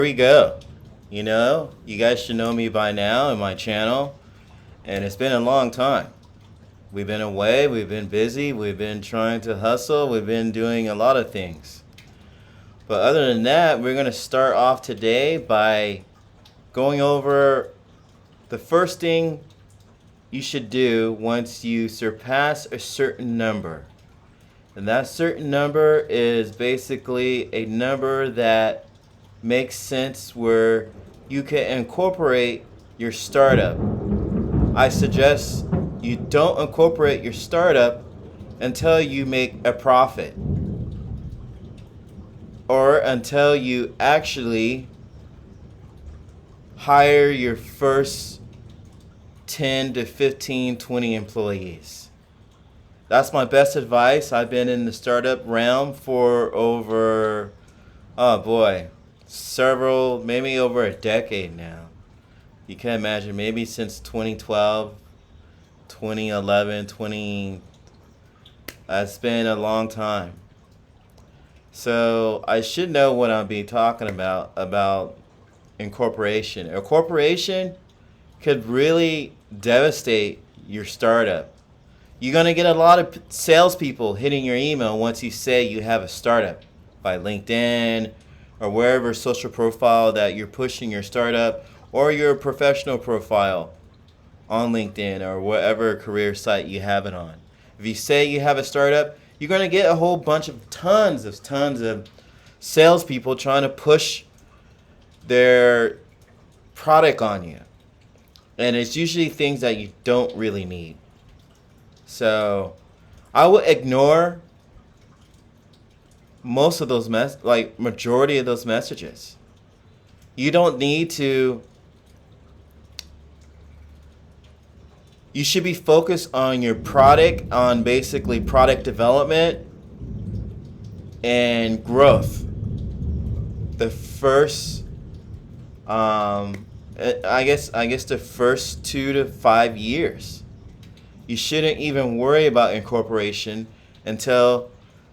we go. You guys should know me by now in my channel, and it's been a long time. We've been away, we've been busy, we've been trying to hustle, we've been doing a lot of things. But other than that, we're going to start off today by going over the first thing you should do once you surpass a certain number. And that certain number is basically a number that makes sense where you can incorporate your startup. I suggest you don't incorporate your startup until you make a profit, or until you actually hire your first 10 to 15, 20 employees. That's my best advice. I've been in the startup realm for over, maybe over a decade now. You can imagine, maybe since 2012, 2011, it's been a long time. So I should know what I'll be talking about incorporation. A corporation could really devastate your startup. You're going to get a lot of salespeople hitting your email once you say you have a startup by LinkedIn or wherever social profile that you're pushing your startup, or your professional profile on LinkedIn or whatever career site you have it on. If you say you have a startup, you're going to get a whole bunch of tons of salespeople trying to push their product on you. And it's usually things that you don't really need. So I would ignore most of those majority of those messages. You don't need to. You should be focused on your product, on basically product development and growth. The first, I guess the first 2 to 5 years. You shouldn't even worry about incorporation until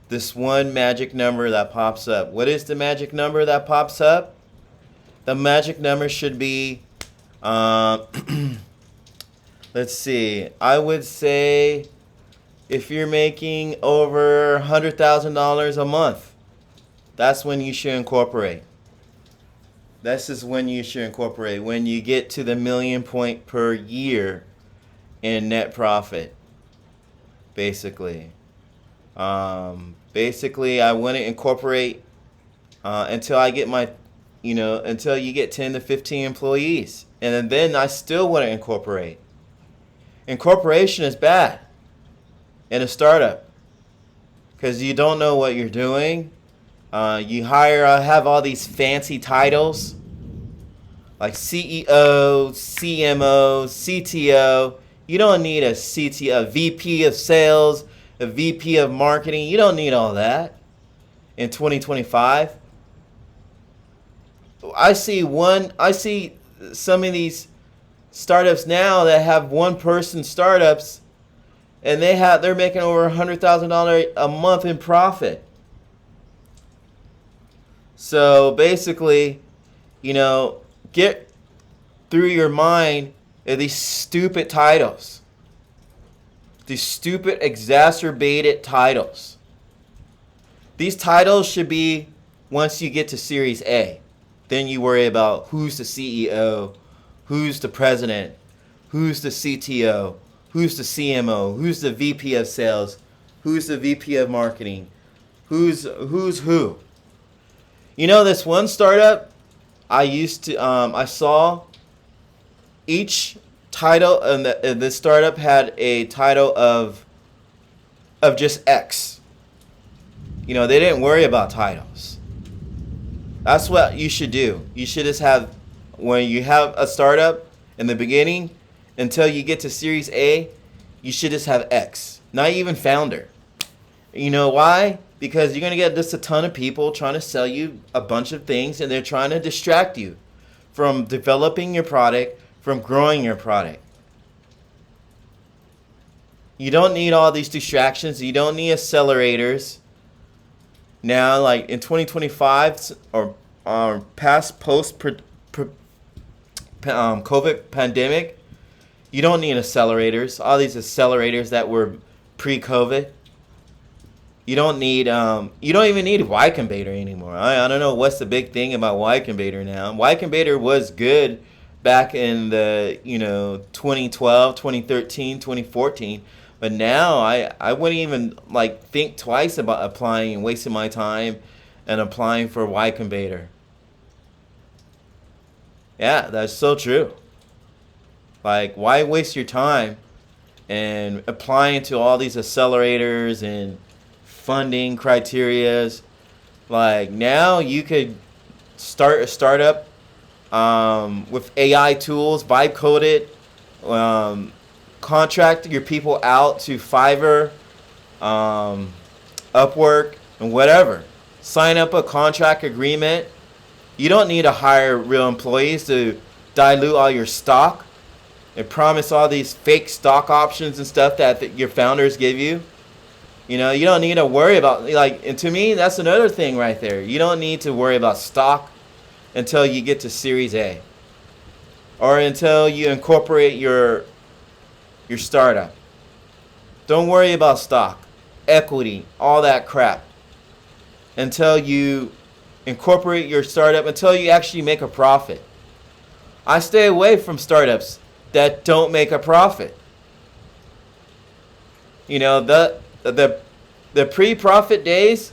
this one magic number that pops up. What is the magic number that pops up? The magic number should be, let's see, I would say if you're making over $100,000 a month, that's when you should incorporate. This is when you should incorporate, when you get to the $1 million point per year in net profit, basically. Basically, I wouldn't incorporate until I get until you get 10 to 15 employees. And then I still wouldn't incorporate. Incorporation is bad in a startup because you don't know what you're doing. You have all these fancy titles like CEO, CMO, CTO. You don't need a CTO, a VP of sales, a VP of marketing. You don't need all that in 2025. I see some of these startups now that have one-person startups, and they're making over $100,000 a month in profit. So basically, get through your mind these stupid titles, these stupid exacerbated titles. These titles should be once you get to Series A. Then you worry about who's the CEO, who's the president, who's the CTO, who's the CMO, who's the VP of sales, who's the VP of marketing, who's who. This one startup I saw each title, and this startup had a title of just X. They didn't worry about titles. That's what you should do. You should just have, when you have a startup in the beginning, until you get to Series A, you should just have X, not even founder. You know why? Because you're going to get just a ton of people trying to sell you a bunch of things, and they're trying to distract you from developing your product, from growing your product. You don't need all these distractions. You don't need accelerators. Now, like in 2025, or past post COVID pandemic, you don't need accelerators. All these accelerators that were pre-COVID. You don't need you don't even need Y Combinator anymore. I don't know what's the big thing about Y Combinator now. Y Combinator was good back in the 2012, 2013, 2014, but now I wouldn't even like think twice about applying and wasting my time and applying for Y Combinator. Yeah, that's so true. Like, why waste your time and applying to all these accelerators and funding criterias? Like, now you could start a startup with AI tools, vibe code it, contract your people out to Fiverr, Upwork, and whatever. Sign up a contract agreement. You don't need to hire real employees to dilute all your stock and promise all these fake stock options and stuff that your founders give you. You don't need to worry about, like, and to me, that's another thing right there. You don't need to worry about stock until you get to Series A or until you incorporate your startup. Don't worry about stock, equity, all that crap until you incorporate your startup, until you actually make a profit. I stay away from startups that don't make a profit. The pre-profit days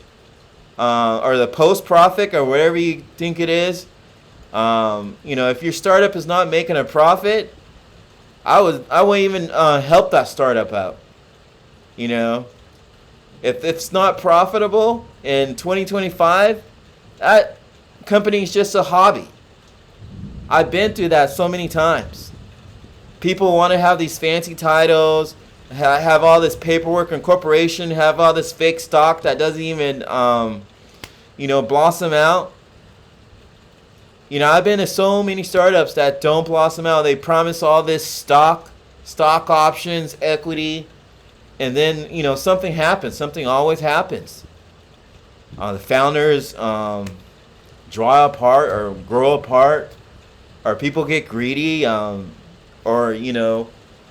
or the post-profit or whatever you think it is, if your startup is not making a profit, I wouldn't even help that startup out. If it's not profitable in 2025, that company is just a hobby. I've been through that so many times. People want to have these fancy titles, have all this paperwork, incorporation, have all this fake stock that doesn't even, blossom out. I've been to so many startups that don't blossom out. They promise all this stock options, equity, and then, something happens. Something always happens. The founders draw apart or grow apart, or people get greedy, or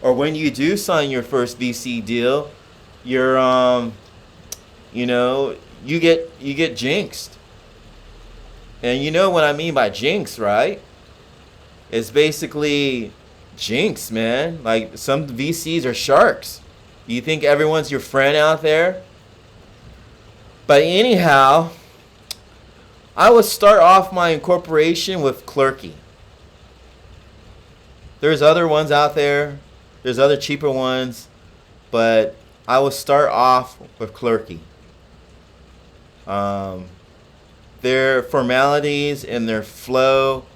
when you do sign your first VC deal, you're you get jinxed. And you know what I mean by jinx, right? It's basically jinx, man. Like, some VCs are sharks. You think everyone's your friend out there? But anyhow, I would start off my incorporation with Clerky. There's other ones out there. There's other cheaper ones. But I would start off with Clerky. Their formalities and their flow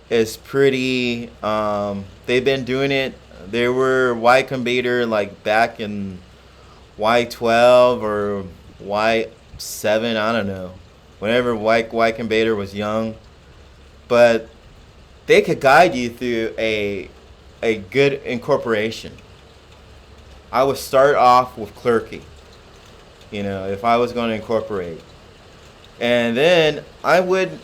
is pretty, they've been doing it. They were Y Combinator like back in Y12 or Y7, I don't know. Whenever Y Combinator was young. But they could guide you through a good incorporation. I would start off with Clerky, if I was going to incorporate. And then I would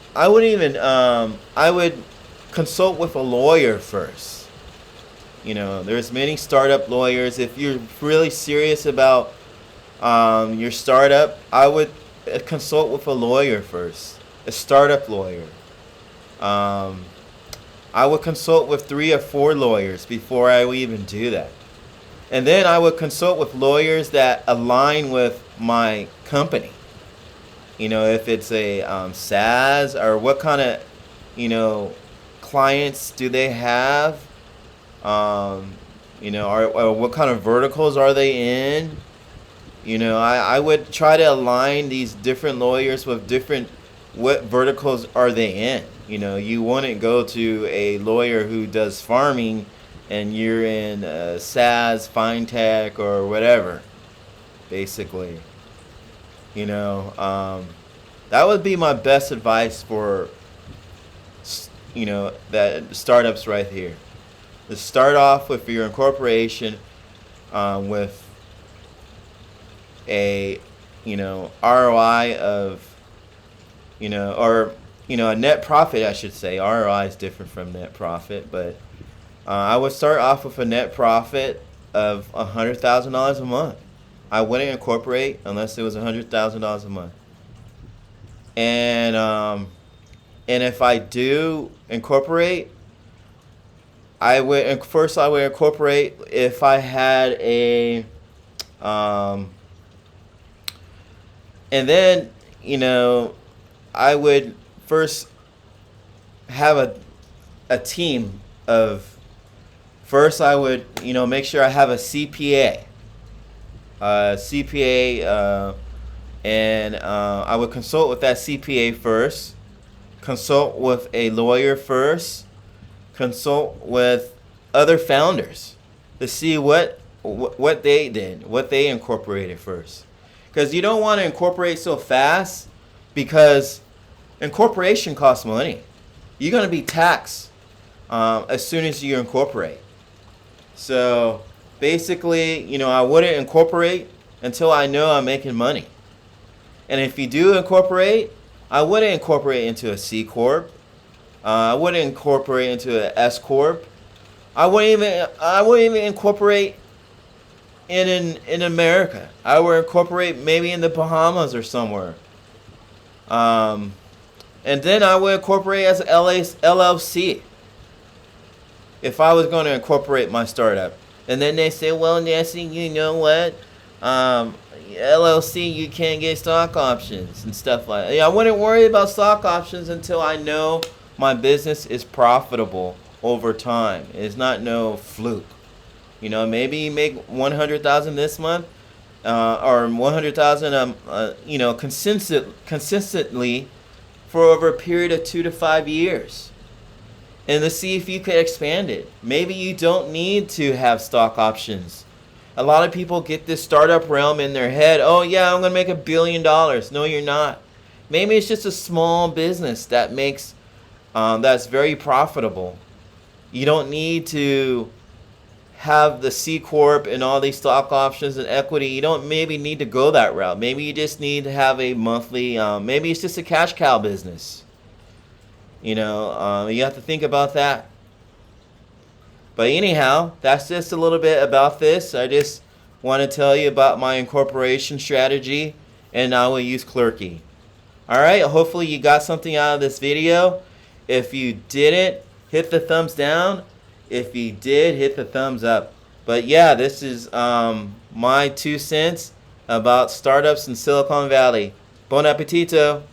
consult with a lawyer first. There's many startup lawyers. If you're really serious about your startup, I would consult with a lawyer first, a startup lawyer. I would consult with 3 or 4 lawyers before I would even do that. And then I would consult with lawyers that align with my company. If it's a SaaS, or what kind of, clients do they have? Or what kind of verticals are they in? I would try to align these different lawyers with what verticals are they in. You wouldn't go to a lawyer who does farming and you're in SaaS, fintech, or whatever, basically. That would be my best advice for, that startups right here. To start off with your incorporation with a, ROI of, or, a net profit, I should say. ROI is different from net profit, but I would start off with a net profit of $100,000 a month. I wouldn't incorporate unless it was $100,000 a month. And if I do incorporate, I would incorporate if I had a and then I would first have a team of. First, I would make sure I have a CPA. And I would consult with that CPA first. Consult with a lawyer first. Consult with other founders to see what they did, what they incorporated first. Because you don't want to incorporate so fast, because incorporation costs money. You're going to be taxed as soon as you incorporate. So basically, I wouldn't incorporate until I know I'm making money. And if you do incorporate, I wouldn't incorporate into a C Corp. I wouldn't incorporate into an S Corp. I wouldn't even incorporate in America. I would incorporate maybe in the Bahamas or somewhere. And then I would incorporate as an LLC if I was going to incorporate my startup. And then they say, well, Nancy, you know what? LLC, you can't get stock options and stuff like that. I wouldn't worry about stock options until I know my business is profitable over time. It's not no fluke. Maybe you make $100,000 this month, or $100,000, consistently for over a period of 2 to 5 years. And let's see if you can expand it. Maybe you don't need to have stock options. A lot of people get this startup realm in their head. Oh yeah, I'm going to make $1 billion. No, you're not. Maybe it's just a small business that makes, that's very profitable. You don't need to have the C Corp and all these stock options and equity. You don't maybe need to go that route. Maybe you just need to have a monthly, maybe it's just a cash cow business. You have to think about that. But anyhow, that's just a little bit about this. I just want to tell you about my incorporation strategy, and I will use Clerky. Alright, hopefully you got something out of this video. If you didn't, hit the thumbs down. If you did, hit the thumbs up. But yeah, this is my 2 cents about startups in Silicon Valley. Bon appetito!